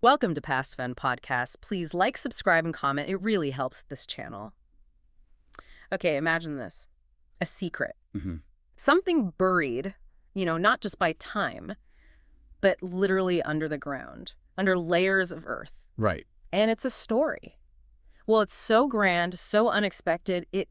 Welcome to Paskvan Podcasts. Please like, subscribe, and comment. It really helps this channel. Okay, imagine this. A secret. Something buried, not just by time, but literally under the ground, under layers of earth. Right. And it's a story. Well, it's so grand, so unexpected, it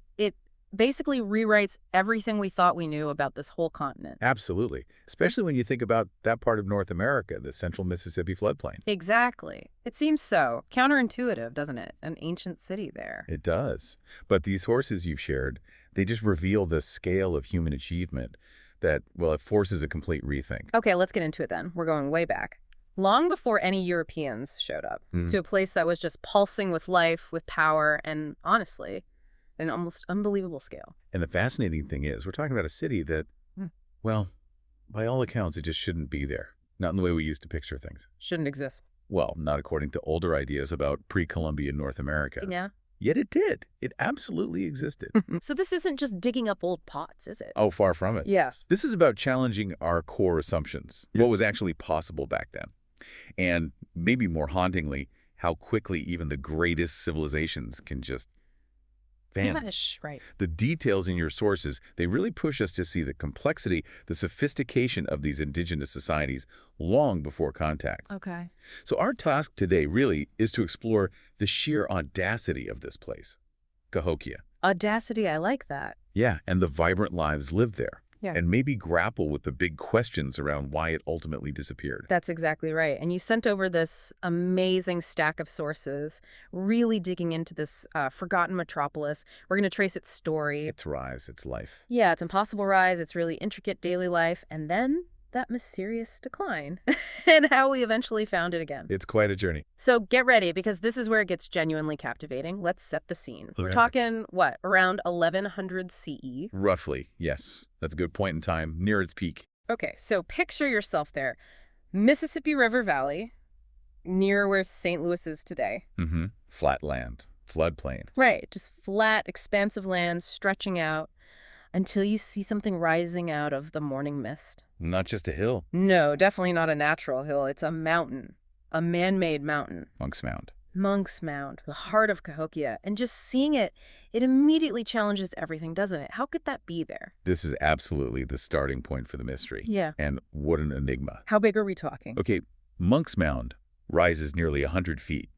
basically rewrites everything we thought we knew about this whole continent. Absolutely. Especially when you think about that part of North America, the central Mississippi floodplain. Exactly. It seems so. Counterintuitive, doesn't it? An ancient city there. It does. But these sources you've shared, they just reveal the scale of human achievement that, well, it forces a complete rethink. Okay, let's get into it then. We're going way back. Long before any Europeans showed up, to a place that was just pulsing with life, with power, and honestly, an almost unbelievable scale. And the fascinating thing is, we're talking about a city that, well, by all accounts, it just shouldn't be there. Not in the way we used to picture things. Shouldn't exist. Well, not according to older ideas about pre-Columbian North America. Yeah. Yet it did. It absolutely existed. So this isn't just digging up old pots, is it? Oh, far from it. Yeah. This is about challenging our core assumptions, what was actually possible back then. And maybe more hauntingly, how quickly even the greatest civilizations can just vanish. Right. The details in your sources, they really push us to see the complexity, the sophistication of these indigenous societies long before contact. Okay. So our task today really is to explore the sheer audacity of this place, Cahokia. Audacity, I like that. Yeah, and the vibrant lives lived there. Yeah. And maybe grapple with the big questions around why it ultimately disappeared. That's exactly right. And you sent over this amazing stack of sources, really digging into this forgotten metropolis. We're going to trace its story. Its rise, its life. Yeah, its impossible rise, its really intricate daily life, and then that mysterious decline and how we eventually found it again. It's quite a journey. So get ready, because this is where it gets genuinely captivating. Let's set the scene. We're talking, what, around 1100 CE? Roughly, yes. That's a good point in time, near its peak. Okay, so picture yourself there. Mississippi River Valley, near where St. Louis is today. Flat land, floodplain. Right, just flat, expansive land stretching out until you see something rising out of the morning mist. Not just a hill. No, definitely not a natural hill. It's a mountain, a man-made mountain. Monk's Mound. Monk's Mound, the heart of Cahokia. And just seeing it, it immediately challenges everything, doesn't it? How could that be there? This is absolutely the starting point for the mystery. Yeah. And what an enigma. How big are we talking? Okay, Monk's Mound rises nearly 100 feet.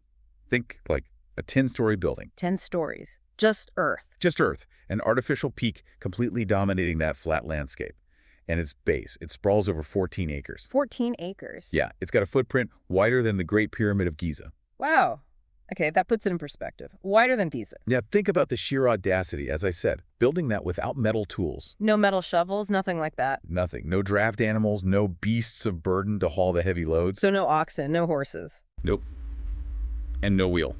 Think like a 10-story building. 10 stories. Just earth. Just earth. An artificial peak completely dominating that flat landscape. And its base, it sprawls over 14 acres. 14 acres. Yeah, it's got a footprint wider than the Great Pyramid of Giza. Wow. Okay, that puts it in perspective. Wider than Giza. Yeah, think about the sheer audacity, as I said, building that without metal tools. No metal shovels, nothing like that. Nothing. No draft animals, no beasts of burden to haul the heavy loads. So no oxen, no horses. Nope. And no wheel.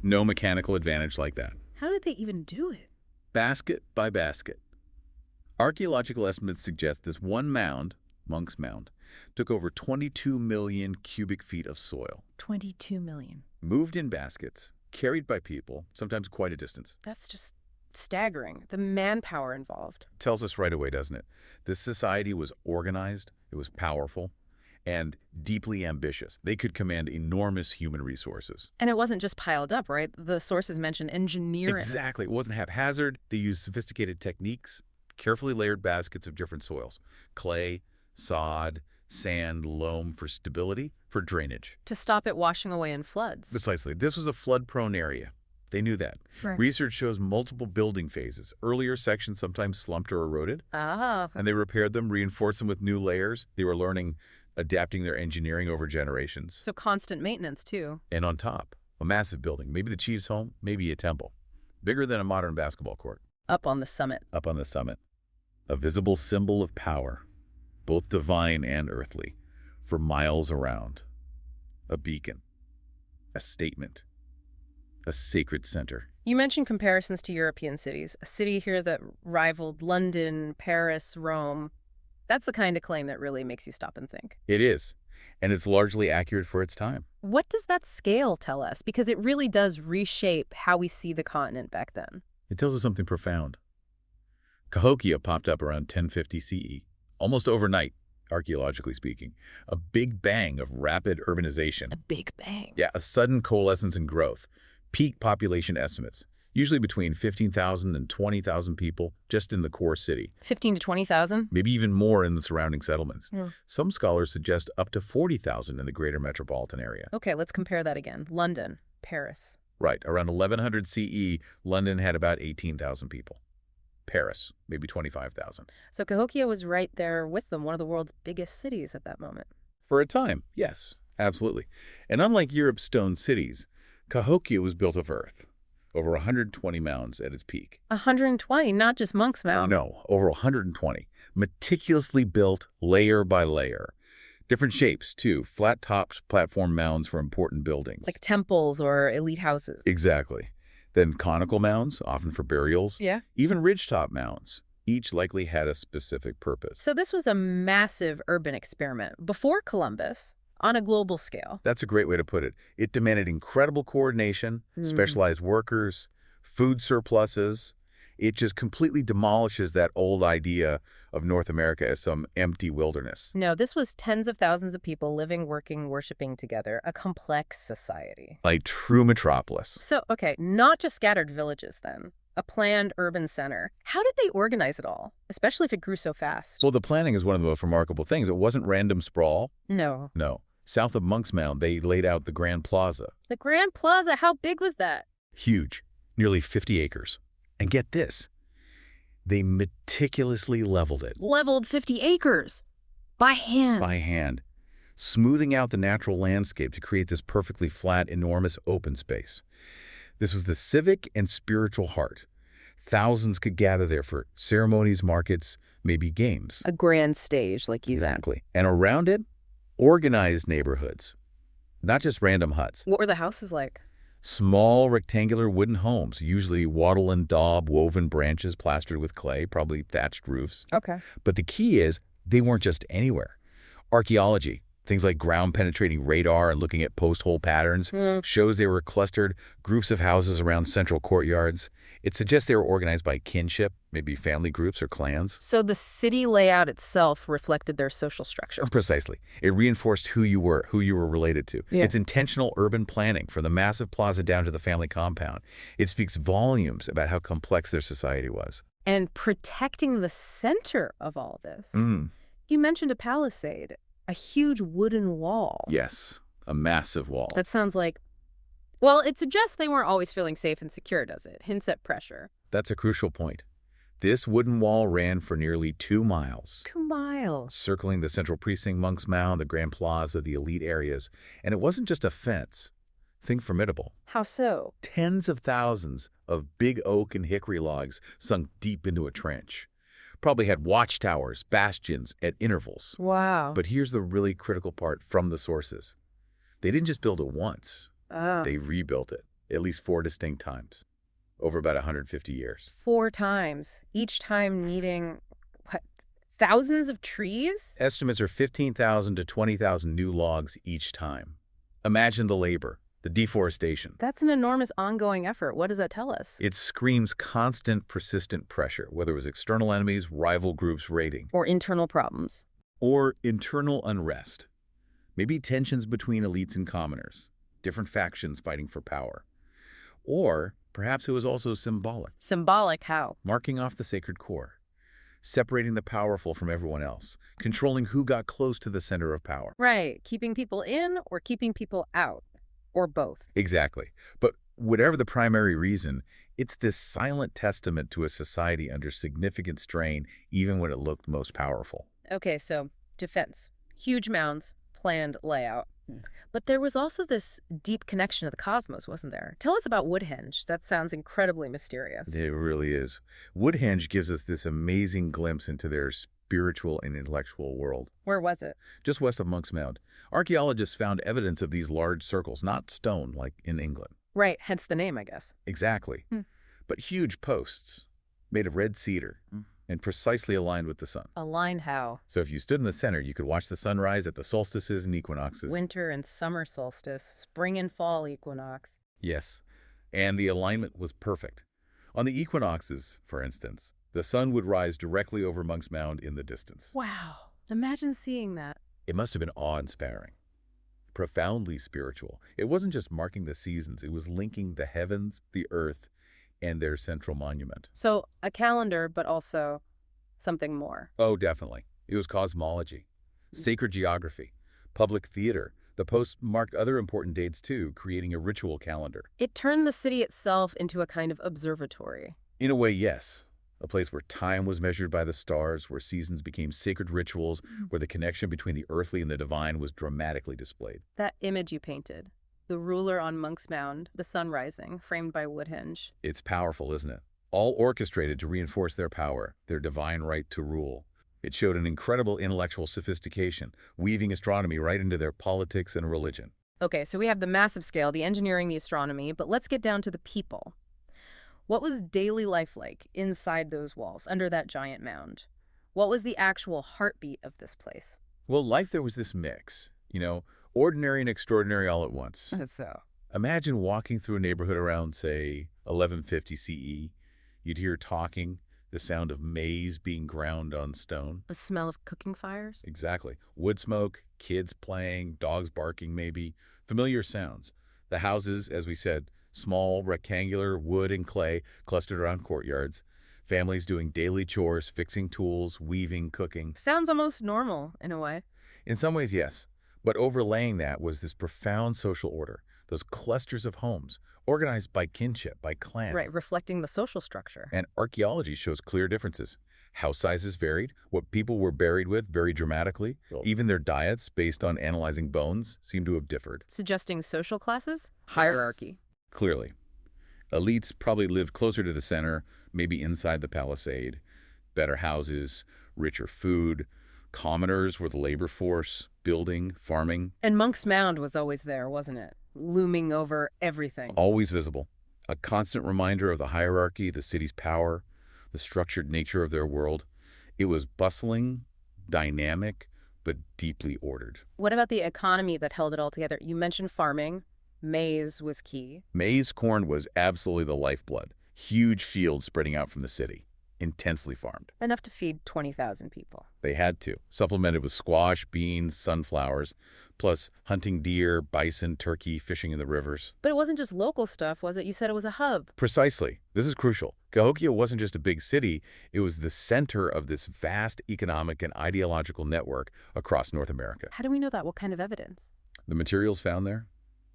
No mechanical advantage like that. How did they even do it? Basket by basket. Archaeological estimates suggest this one mound, Monk's Mound, took over 22 million cubic feet of soil. 22 million. Moved in baskets, carried by people, sometimes quite a distance. That's just staggering. The manpower involved. Tells us right away, doesn't it? This society was organized, it was powerful, and deeply ambitious. They could command enormous human resources. And it wasn't just piled up, right? The sources mentioned engineering. Exactly. It wasn't haphazard. They used sophisticated techniques, carefully layered baskets of different soils. Clay, sod, sand, loam for stability, for drainage. To stop it washing away in floods. Precisely. This was a flood-prone area. They knew that. Right. Research shows multiple building phases. Earlier sections sometimes slumped or eroded. Ah. And they repaired them, reinforced them with new layers. They were learning, adapting their engineering over generations. So constant maintenance, too. And on top, a massive building. Maybe the chief's home, maybe a temple. Bigger than a modern basketball court. Up on the summit. Up on the summit. A visible symbol of power, both divine and earthly, for miles around. A beacon. A statement. A sacred center. You mentioned comparisons to European cities. A city here that rivaled London, Paris, Rome. That's the kind of claim that really makes you stop and think. It is. And it's largely accurate for its time. What does that scale tell us? Because it really does reshape how we see the continent back then. It tells us something profound. Cahokia popped up around 1050 CE, almost overnight, archaeologically speaking. A big bang of rapid urbanization. A big bang. Yeah, a sudden coalescence and growth. Peak population estimates, usually between 15,000 and 20,000 people just in the core city. 15 to 20,000? Maybe even more in the surrounding settlements. Yeah. Some scholars suggest up to 40,000 in the greater metropolitan area. Okay, let's compare that again. London, Paris. Right, around 1100 CE, London had about 18,000 people. Paris, maybe 25,000. So Cahokia was right there with them, one of the world's biggest cities at that moment. For a time, yes, absolutely. And unlike Europe's stone cities, Cahokia was built of earth. Over 120 mounds at its peak. 120, not just Monk's Mound. No, over 120. Meticulously built layer by layer. Different shapes, too. Flat-topped platform mounds for important buildings. Like temples or elite houses. Exactly. Then conical mounds, often for burials. Yeah. Even ridgetop mounds. Each likely had a specific purpose. So this was a massive urban experiment before Columbus, on a global scale. That's a great way to put it. It demanded incredible coordination, specialized workers, food surpluses. It just completely demolishes that old idea of North America as some empty wilderness. No, this was tens of thousands of people living, working, worshiping together, a complex society. A true metropolis. So, okay, not just scattered villages then. A planned urban center. How did they organize it all, especially if it grew so fast? Well, the planning is one of the most remarkable things. It wasn't random sprawl. No. No. South of Monk's Mound, they laid out the Grand Plaza. The Grand Plaza, how big was that? Huge. Nearly 50 acres. And get this. They meticulously leveled it. Leveled 50 acres. By hand. By hand. Smoothing out the natural landscape to create this perfectly flat, enormous open space. This was the civic and spiritual heart. Thousands could gather there for ceremonies, markets, maybe games. A grand stage like Giza. Exactly. And around it, organized neighborhoods. Not just random huts. What were the houses like? Small rectangular wooden homes, usually wattle and daub, woven branches plastered with clay, probably thatched roofs. Okay. But the key is, they weren't just anywhere. Archaeology, things like ground-penetrating radar and looking at post-hole patterns, shows they were clustered, groups of houses around central courtyards. It suggests they were organized by kinship, maybe family groups or clans. So the city layout itself reflected their social structure. Precisely. It reinforced who you were related to. Yeah. It's intentional urban planning, from the massive plaza down to the family compound. It speaks volumes about how complex their society was. And protecting the center of all this. You mentioned a palisade, a huge wooden wall. Yes, a massive wall. That sounds like, well, it suggests they weren't always feeling safe and secure, does it? Hints at pressure. That's a crucial point. This wooden wall ran for nearly 2 miles. 2 miles. Circling the central precinct, Monk's Mound, the Grand Plaza, the elite areas. And it wasn't just a fence. Think formidable. How so? Tens of thousands of big oak and hickory logs sunk deep into a trench. Probably had watchtowers, bastions at intervals. Wow. But here's the really critical part from the sources. They didn't just build it once. They rebuilt it at least 4 distinct times over about 150 years. 4 times, each time needing, what, thousands of trees? Estimates are 15,000 to 20,000 new logs each time. Imagine the labor, the deforestation. That's an enormous ongoing effort. What does that tell us? It screams constant, persistent pressure, whether it was external enemies, rival groups raiding. Or internal problems. Or internal unrest. Maybe tensions between elites and commoners. Different factions fighting for power. Or perhaps it was also symbolic. Symbolic how? Marking off the sacred core. Separating the powerful from everyone else. Controlling who got close to the center of power. Right. Keeping people in or keeping people out. Or both. Exactly. But whatever the primary reason, it's this silent testament to a society under significant strain, even when it looked most powerful. Okay, so defense. Huge mounds, planned layout. But there was also this deep connection to the cosmos, wasn't there? Tell us about Woodhenge. That sounds incredibly mysterious. It really is. Woodhenge gives us this amazing glimpse into their spiritual and intellectual world. Where was it? Just west of Monk's Mound. Archaeologists found evidence of these large circles, not stone like in England. Right, hence the name, I guess. Exactly. But huge posts made of red cedar and precisely aligned with the sun. Aligned how? So if you stood in the center, you could watch the sunrise at the solstices and equinoxes. Winter and summer solstice, spring and fall equinox. Yes, and the alignment was perfect. On the equinoxes, for instance, the sun would rise directly over Monk's Mound in the distance. Wow. Imagine seeing that. It must have been awe-inspiring, profoundly spiritual. It wasn't just marking the seasons, it was linking the heavens, the earth, and their central monument. So a calendar, but also something more. Oh, definitely. It was cosmology, sacred geography, public theater. The post marked other important dates too, creating a ritual calendar. It turned the city itself into a kind of observatory. In a way, yes. A place where time was measured by the stars, where seasons became sacred rituals, where the connection between the earthly and the divine was dramatically displayed. That image you painted, the ruler on Monk's Mound, the sun rising, framed by Woodhenge. It's powerful, isn't it? All orchestrated to reinforce their power, their divine right to rule. It showed an incredible intellectual sophistication, weaving astronomy right into their politics and religion. Okay, so we have the massive scale, the engineering, the astronomy, but let's get down to the people. What was daily life like inside those walls, under that giant mound? What was the actual heartbeat of this place? Well, life there was this mix, ordinary and extraordinary all at once. So, Imagine walking through a neighborhood around, say, 1150 CE. You'd hear talking, the sound of maize being ground on stone. the smell of cooking fires? Exactly. Wood smoke, kids playing, dogs barking maybe. Familiar sounds. The houses, as we said, small, rectangular, wood and clay, clustered around courtyards. Families doing daily chores, fixing tools, weaving, cooking. Sounds almost normal, in a way. In some ways, yes. But overlaying that was this profound social order. Those clusters of homes, organized by kinship, by clan. Right, reflecting the social structure. And archaeology shows clear differences. House sizes varied. What people were buried with very dramatically. Even their diets, based on analyzing bones, seem to have differed. Suggesting social classes? Hierarchy. Clearly. Elites probably lived closer to the center, maybe inside the palisade. Better houses, richer food. Commoners were the labor force, building, farming. And Monk's Mound was always there, wasn't it? Looming over everything. Always visible. A constant reminder of the hierarchy, the city's power, the structured nature of their world. It was bustling, dynamic, but deeply ordered. What about the economy that held it all together? You mentioned farming. Maize was key. Maize corn was absolutely the lifeblood. Huge fields spreading out from the city. Intensely farmed. Enough to feed 20,000 people. They had to. Supplemented with squash, beans, sunflowers, plus hunting deer, bison, turkey, fishing in the rivers. But it wasn't just local stuff, was it? You said it was a hub. Precisely. This is crucial. Cahokia wasn't just a big city. It was the center of this vast economic and ideological network across North America. How do we know that? What kind of evidence? The materials found there?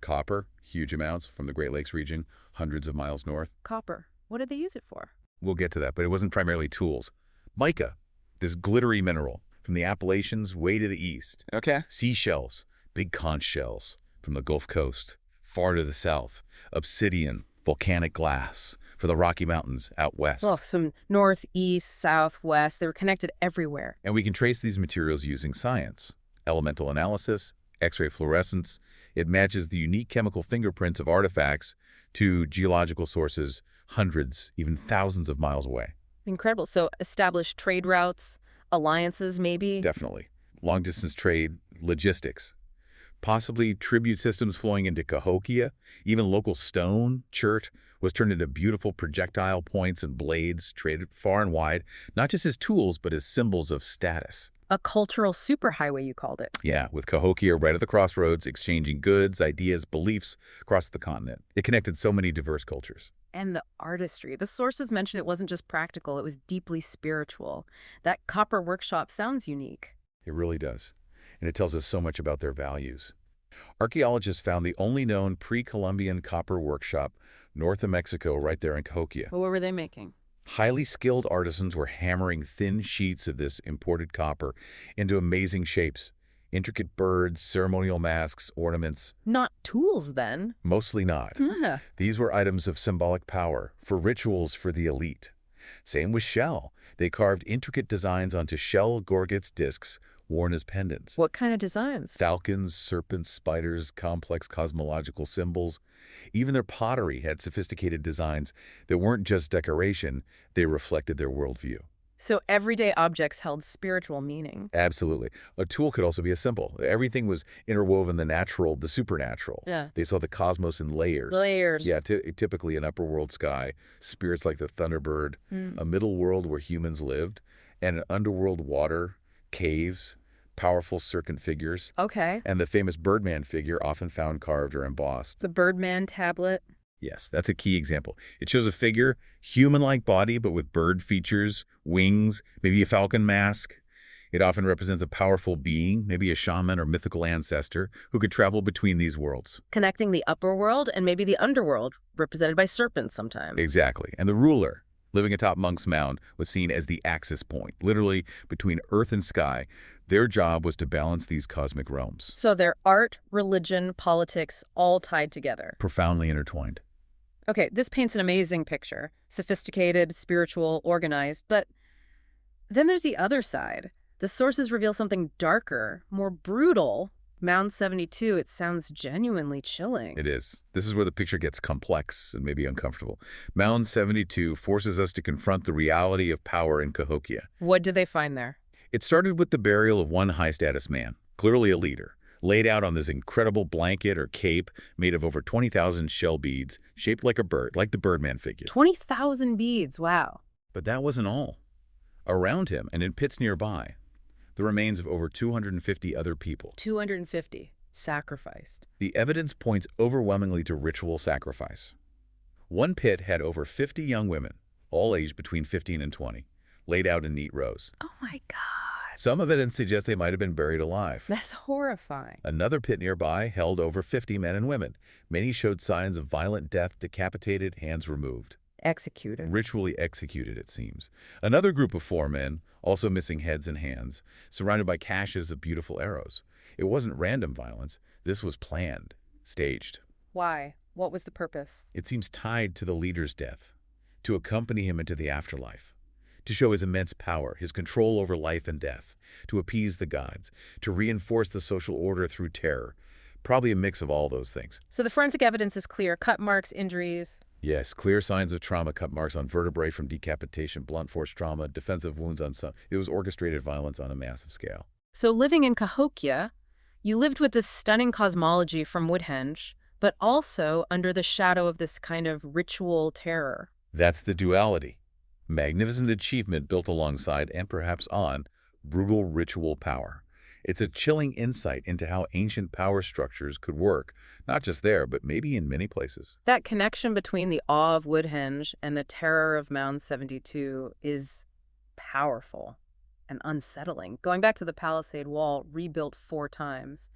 Copper, huge amounts from the Great Lakes region, hundreds of miles north. Copper. What did they use it for? We'll get to that, but it wasn't primarily tools. Mica, this glittery mineral from the Appalachians way to the east. Okay. Seashells, big conch shells from the Gulf Coast, far to the south. Obsidian, volcanic glass for the Rocky Mountains out west. Well, some north, east, south, west. They were connected everywhere. And we can trace these materials using science. Elemental analysis, X-ray fluorescence. It matches the unique chemical fingerprints of artifacts to geological sources hundreds, even thousands of miles away. Incredible. So established trade routes, alliances maybe? Definitely. Long-distance trade, logistics. Possibly tribute systems flowing into Cahokia. Even local stone, chert, was turned into beautiful projectile points and blades traded far and wide, not just as tools, but as symbols of status. A cultural superhighway, you called it. Yeah, with Cahokia right at the crossroads, exchanging goods, ideas, beliefs across the continent. It connected so many diverse cultures. And the artistry. The sources mentioned it wasn't just practical, it was deeply spiritual. That copper workshop sounds unique. It really does. And it tells us so much about their values. Archaeologists found the only known pre-Columbian copper workshop north of Mexico right there in Cahokia. Well, what were they making? Highly skilled artisans were hammering thin sheets of this imported copper into amazing shapes. Intricate birds, ceremonial masks, ornaments. Not tools, then. Mostly not. These were items of symbolic power, for rituals for the elite. Same with shell. They carved intricate designs onto shell gorgets discs worn as pendants. What kind of designs? Falcons, serpents, spiders, complex cosmological symbols. Even their pottery had sophisticated designs that weren't just decoration, they reflected their worldview. So everyday objects held spiritual meaning. Absolutely. A tool could also be a symbol. Everything was interwoven, the natural, the supernatural. Yeah. They saw the cosmos in layers. Layers. Yeah, typically an upper world sky, spirits like the thunderbird, a middle world where humans lived, and an underworld water, caves, powerful serpent figures, Okay. and the famous Birdman figure often found carved or embossed. The Birdman tablet. Yes, that's a key example. It shows a figure, human-like body, but with bird features, wings, maybe a falcon mask. It often represents a powerful being, maybe a shaman or mythical ancestor, who could travel between these worlds. Connecting the upper world and maybe the underworld, represented by serpents sometimes. Exactly. And the ruler, living atop Monk's Mound, was seen as the axis point, literally between earth and sky. Their job was to balance these cosmic realms. So they're art, religion, politics, all tied together. Profoundly intertwined. Okay, this paints an amazing picture. Sophisticated, spiritual, organized. But then there's the other side. The sources reveal something darker, more brutal. Mound 72, it sounds genuinely chilling. It is. This is where the picture gets complex and maybe uncomfortable. Mound 72 forces us to confront the reality of power in Cahokia. What did they find there? It started with the burial of one high-status man, clearly a leader, laid out on this incredible blanket or cape made of over 20,000 shell beads, shaped like a bird, like the Birdman figure. 20,000 beads, wow. But that wasn't all. Around him and in pits nearby, the remains of over 250 other people. 250 sacrificed. The evidence points overwhelmingly to ritual sacrifice. One pit had over 50 young women, all aged between 15 and 20, laid out in neat rows. Oh my God. Some evidence suggests they might have been buried alive. That's horrifying. Another pit nearby held over 50 men and women. Many showed signs of violent death, decapitated, hands removed. Executed. Ritually executed, it seems. Another group of 4 men, also missing heads and hands, surrounded by caches of beautiful arrows. It wasn't random violence. This was planned, staged. Why? What was the purpose? It seems tied to the leader's death, to accompany him into the afterlife, to show his immense power, his control over life and death, to appease the gods, to reinforce the social order through terror. Probably a mix of all those things. So the forensic evidence is clear. Cut marks, injuries. Yes, clear signs of trauma, cut marks on vertebrae from decapitation, blunt force trauma, defensive wounds on some. It was orchestrated violence on a massive scale. So living in Cahokia, you lived with this stunning cosmology from Woodhenge, but also under the shadow of this kind of ritual terror. That's the duality. Magnificent achievement built alongside, and perhaps on, brutal ritual power. It's a chilling insight into how ancient power structures could work, not just there, but maybe in many places. That connection between the awe of Woodhenge and the terror of Mound 72 is powerful and unsettling. Going back to the palisade wall, rebuilt 4 times,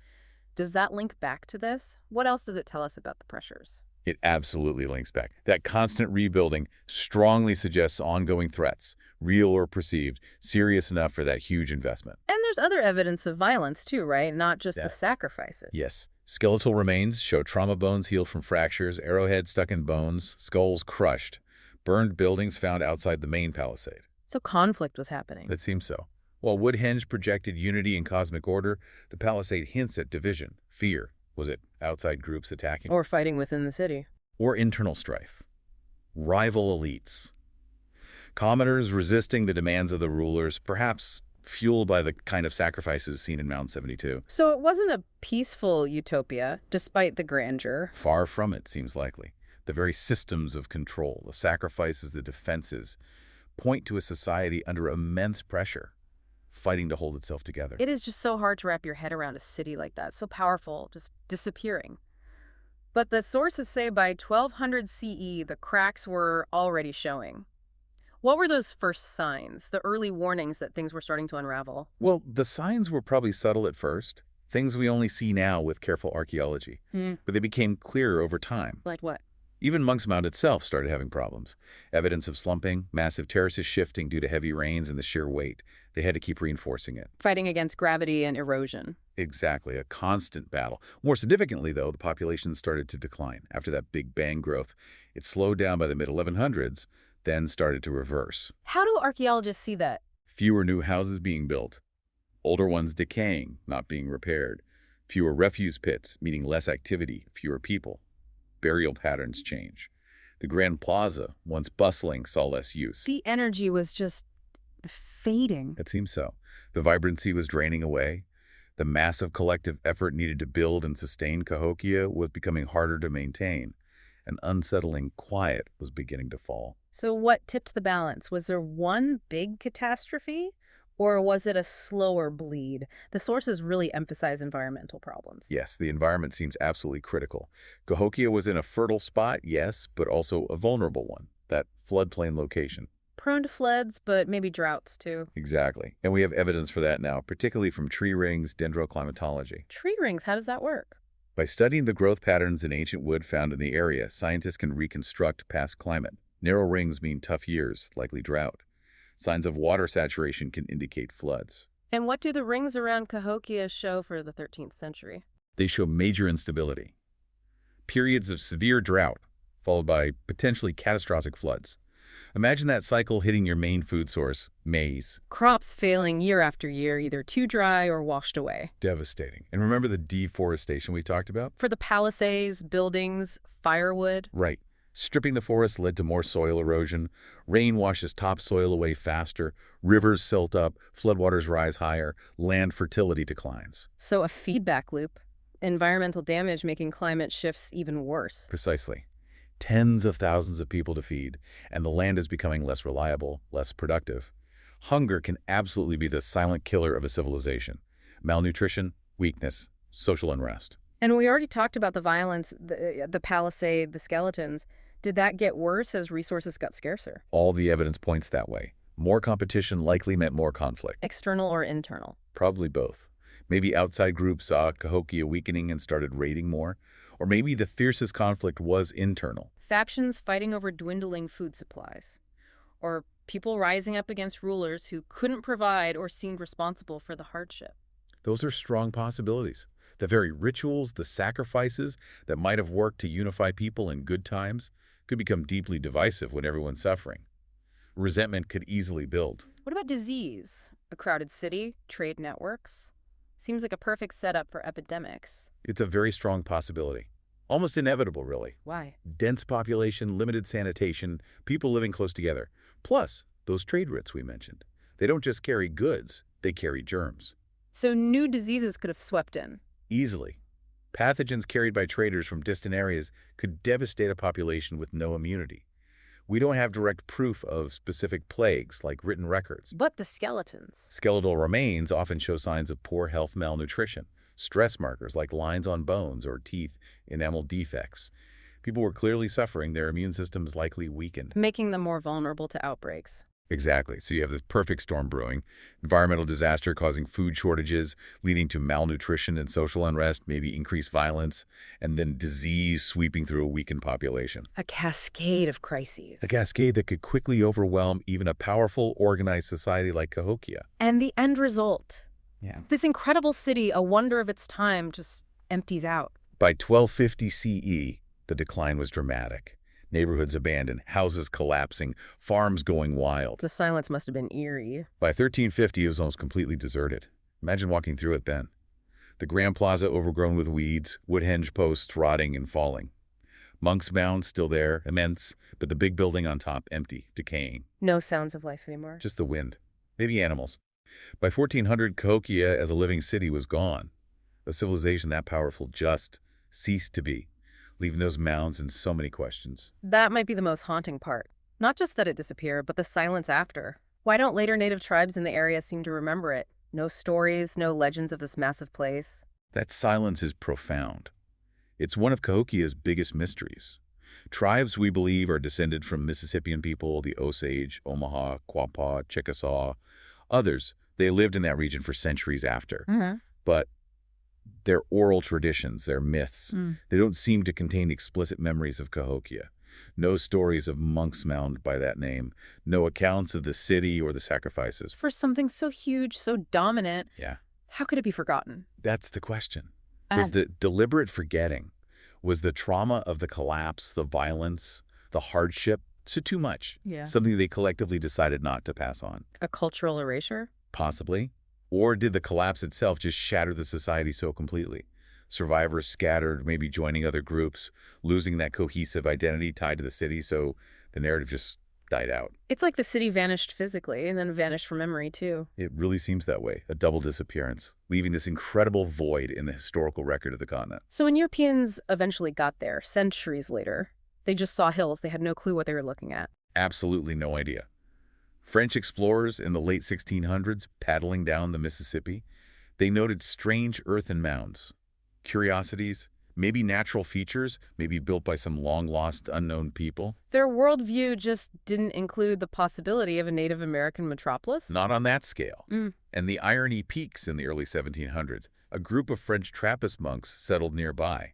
does that link back to this? What else does it tell us about the pressures? It absolutely links back. That constant rebuilding strongly suggests ongoing threats, real or perceived, serious enough for that huge investment. And there's other evidence of violence too, right? Not just the sacrifices. Yes. Skeletal remains show trauma bones healed from fractures, arrowheads stuck in bones, skulls crushed, burned buildings found outside the main palisade. So conflict was happening. It seems so. While Woodhenge projected unity and cosmic order, the palisade hints at division, fear. Was it outside groups attacking? Or fighting within the city. Or internal strife. Rival elites. Commoners resisting the demands of the rulers, perhaps fueled by the kind of sacrifices seen in Mound 72. So it wasn't a peaceful utopia, despite the grandeur. Far from it, seems likely. The very systems of control, the sacrifices, the defenses, point to a society under immense pressure, fighting to hold itself together. It is just so hard to wrap your head around a city like that, so powerful, just disappearing. But the sources say by 1200 CE, the cracks were already showing. What were those first signs, the early warnings that things were starting to unravel? Well, the signs were probably subtle at first, things we only see now with careful archaeology. But they became clearer over time. Like what? Even Monk's Mound itself started having problems. Evidence of slumping, massive terraces shifting due to heavy rains and the sheer weight. They had to keep reinforcing it. Fighting against gravity and erosion. Exactly, a constant battle. More significantly, though, the population started to decline. After that Big Bang growth, it slowed down by the mid-1100s, then started to reverse. How do archaeologists see that? Fewer new houses being built. Older ones decaying, not being repaired. Fewer refuse pits, meaning less activity, fewer people. Burial patterns change. The Grand Plaza, once bustling, saw less use. The energy was just fading. It seems so. The vibrancy was draining away. The massive collective effort needed to build and sustain Cahokia was becoming harder to maintain. An unsettling quiet was beginning to fall. So what tipped the balance? Was there one big catastrophe? Or was it a slower bleed? The sources really emphasize environmental problems. Yes, the environment seems absolutely critical. Cahokia was in a fertile spot, yes, but also a vulnerable one, that floodplain location. Prone to floods, but maybe droughts too. Exactly. And we have evidence for that now, particularly from tree rings, dendroclimatology. Tree rings, how does that work? By studying the growth patterns in ancient wood found in the area, scientists can reconstruct past climate. Narrow rings mean tough years, likely drought. Signs of water saturation can indicate floods. And what do the rings around Cahokia show for the 13th century? They show major instability. Periods of severe drought, followed by potentially catastrophic floods. Imagine that cycle hitting your main food source, maize. Crops failing year after year, either too dry or washed away. Devastating. And remember the deforestation we talked about? For the palisades, buildings, firewood. Right. Stripping the forest led to more soil erosion. Rain washes topsoil away faster. Rivers silt up. Floodwaters rise higher. Land fertility declines. So a feedback loop. Environmental damage making climate shifts even worse. Precisely. Tens of thousands of people to feed, and the land is becoming less reliable, less productive. Hunger can absolutely be the silent killer of a civilization. Malnutrition, weakness, social unrest. And we already talked about the violence, the palisade, the skeletons. Did that get worse as resources got scarcer? All the evidence points that way. More competition likely meant more conflict. External or internal? Probably both. Maybe outside groups saw Cahokia weakening and started raiding more. Or maybe the fiercest conflict was internal. Factions fighting over dwindling food supplies. Or people rising up against rulers who couldn't provide or seemed responsible for the hardship. Those are strong possibilities. The very rituals, the sacrifices that might have worked to unify people in good times could become deeply divisive when everyone's suffering. Resentment could easily build. What about disease? A crowded city, trade networks? Seems like a perfect setup for epidemics. It's a very strong possibility. Almost inevitable, really. Why? Dense population, limited sanitation, people living close together. Plus, those trade routes we mentioned. They don't just carry goods, they carry germs. So new diseases could have swept in. Easily. Pathogens carried by traders from distant areas could devastate a population with no immunity. We don't have direct proof of specific plagues like written records. But the skeletons. Skeletal remains often show signs of poor health malnutrition, stress markers like lines on bones or teeth, enamel defects. People were clearly suffering, their immune systems likely weakened. Making them more vulnerable to outbreaks. Exactly. So you have this perfect storm brewing, environmental disaster causing food shortages, leading to malnutrition and social unrest, maybe increased violence, and then disease sweeping through a weakened population. A cascade of crises. A cascade that could quickly overwhelm even a powerful, organized society like Cahokia. And the end result. Yeah. This incredible city, a wonder of its time, just empties out. By 1250 CE, the decline was dramatic. Neighborhoods abandoned, houses collapsing, farms going wild. The silence must have been eerie. By 1350, it was almost completely deserted. Imagine walking through it then. The Grand Plaza overgrown with weeds, Woodhenge posts rotting and falling. Monk's Mound still there, immense, but the big building on top empty, decaying. No sounds of life anymore. Just the wind. Maybe animals. By 1400, Cahokia as a living city was gone. A civilization that powerful just ceased to be, leaving those mounds and so many questions. That might be the most haunting part. Not just that it disappeared, but the silence after. Why don't later native tribes in the area seem to remember it? No stories, no legends of this massive place. That silence is profound. It's one of Cahokia's biggest mysteries. Tribes we believe are descended from Mississippian people, the Osage, Omaha, Quapaw, Chickasaw. Others, they lived in that region for centuries after. But their oral traditions, their myths, they don't seem to contain explicit memories of Cahokia. No stories of Monk's Mound by that name. No accounts of the city or the sacrifices. For something so huge, so dominant, Yeah. how could it be forgotten? That's the question. Was the deliberate forgetting, was the trauma of the collapse, the violence, the hardship, so too much? Yeah. Something they collectively decided not to pass on? A cultural erasure? Possibly. Or did the collapse itself just shatter the society so completely? Survivors scattered, maybe joining other groups, losing that cohesive identity tied to the city, so the narrative just died out. It's like the city vanished physically and then vanished from memory, too. It really seems that way, a double disappearance, leaving this incredible void in the historical record of the continent. So when Europeans eventually got there, centuries later, they just saw hills. They had no clue what they were looking at. Absolutely no idea. French explorers in the late 1600s paddling down the Mississippi, they noted strange earthen mounds, curiosities, maybe natural features, maybe built by some long-lost unknown people. Their worldview just didn't include the possibility of a Native American metropolis? Not on that scale. And the irony peaks in the early 1700s. A group of French Trappist monks settled nearby,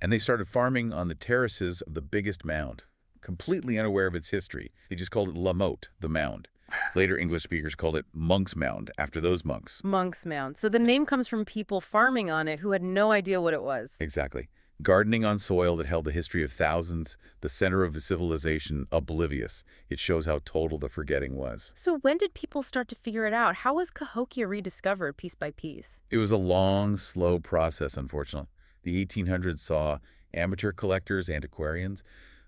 and they started farming on the terraces of the biggest mound. Completely unaware of its history, they just called it La Motte, the mound. Later English speakers called it Monk's Mound, after those monks. Monk's Mound. So the name comes from people farming on it who had no idea what it was. Exactly. Gardening on soil that held the history of thousands, the center of a civilization oblivious. It shows how total the forgetting was. So when did people start to figure it out? How was Cahokia rediscovered piece by piece? It was a long, slow process, unfortunately. The 1800s saw amateur collectors, antiquarians.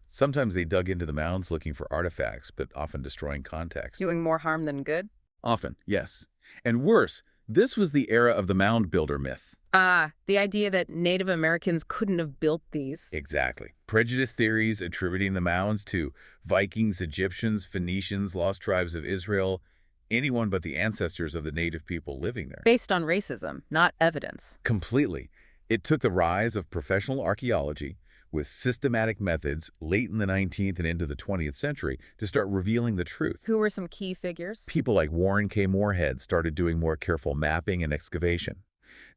Sometimes they dug into the mounds looking for artifacts, but often destroying context. Doing more harm than good? Often, yes. And worse, this was the era of the mound builder myth. The idea that Native Americans couldn't have built these. Exactly. Prejudice theories attributing the mounds to Vikings, Egyptians, Phoenicians, lost tribes of Israel, anyone but the ancestors of the native people living there. Based on racism, not evidence. Completely. It took the rise of professional archaeology with systematic methods late in the 19th and into the 20th century to start revealing the truth. Who were some key figures? People like Warren K. Moorhead started doing more careful mapping and excavation.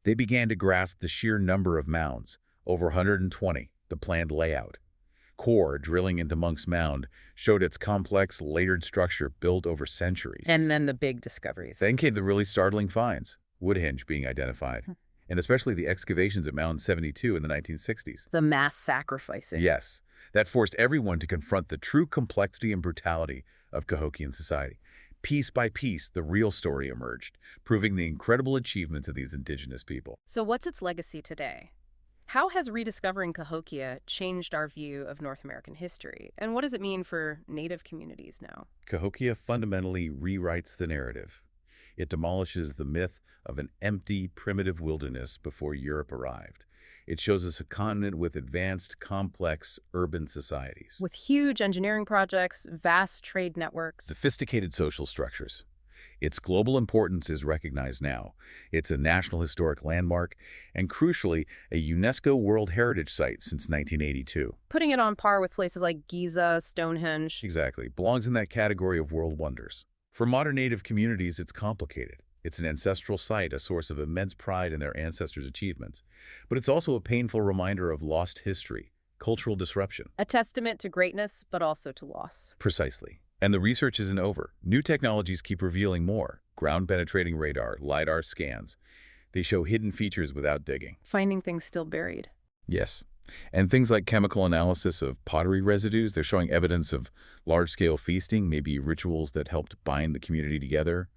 They began to grasp the sheer number of mounds, over 120, the planned layout. Core drilling into Monk's Mound showed its complex, layered structure built over centuries. And then the big discoveries. Then came the really startling finds, Woodhenge being identified, and especially the excavations at Mound 72 in the 1960s. The mass sacrificing. Yes, that forced everyone to confront the true complexity and brutality of Cahokian society. Piece by piece, the real story emerged, proving the incredible achievements of these indigenous people. So what's its legacy today? How has rediscovering Cahokia changed our view of North American history? And what does it mean for Native communities now? Cahokia fundamentally rewrites the narrative. It demolishes the myth of an empty, primitive wilderness before Europe arrived. It shows us a continent with advanced, complex, urban societies. With huge engineering projects, vast trade networks. Sophisticated social structures. Its global importance is recognized now. It's a National Historic Landmark and, crucially, a UNESCO World Heritage Site since 1982. Putting it on par with places like Giza, Stonehenge. Exactly. Belongs in that category of world wonders. For modern Native communities, it's complicated. It's an ancestral site, a source of immense pride in their ancestors' achievements. But it's also a painful reminder of lost history, cultural disruption. A testament to greatness, but also to loss. Precisely. And the research isn't over. New technologies keep revealing more. Ground-penetrating radar, LiDAR scans. They show hidden features without digging. Finding things still buried. Yes. And things like chemical analysis of pottery residues, they're showing evidence of large-scale feasting, maybe rituals that helped bind the community together.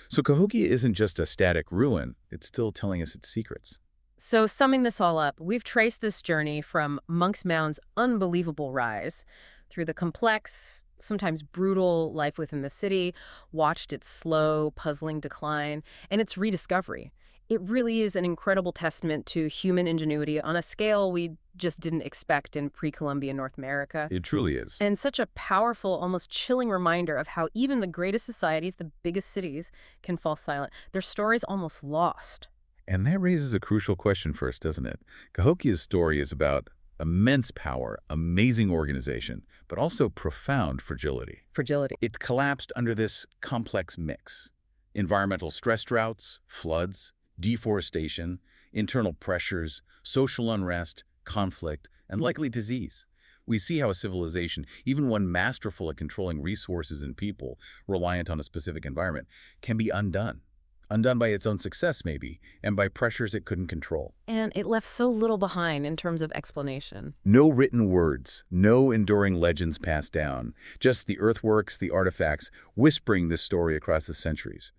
So Cahokia isn't just a static ruin, it's still telling us its secrets. So summing this all up, we've traced this journey from Monk's Mound's unbelievable rise through the complex, sometimes brutal life within the city, watched its slow, puzzling decline, and its rediscovery. It really is an incredible testament to human ingenuity on a scale we just didn't expect in pre-Columbian North America. It truly is. And such a powerful, almost chilling reminder of how even the greatest societies, the biggest cities, can fall silent. Their story's almost lost. And that raises a crucial question for us, doesn't it? Cahokia's story is about immense power, amazing organization, but also profound fragility. Fragility. It collapsed under this complex mix. Environmental stress droughts, floods, deforestation, internal pressures, social unrest, conflict, and likely disease. We see how a civilization, even one masterful at controlling resources and people reliant on a specific environment, can be undone. Undone by its own success, maybe, and by pressures it couldn't control. And it left so little behind in terms of explanation. No written words, no enduring legends passed down, just the earthworks, the artifacts, whispering this story across the centuries.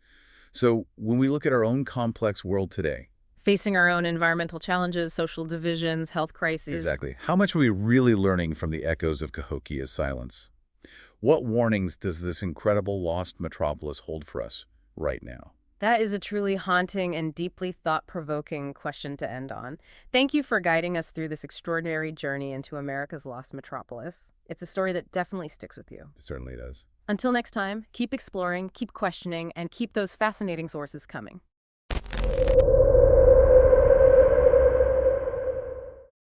So when we look at our own complex world today, facing our own environmental challenges, social divisions, health crises. Exactly. How much are we really learning from the echoes of Cahokia's silence? What warnings does this incredible lost metropolis hold for us right now? That is a truly haunting and deeply thought-provoking question to end on. Thank you for guiding us through this extraordinary journey into America's lost metropolis. It's a story that definitely sticks with you. It certainly does. Until next time, keep exploring, keep questioning, and keep those fascinating sources coming.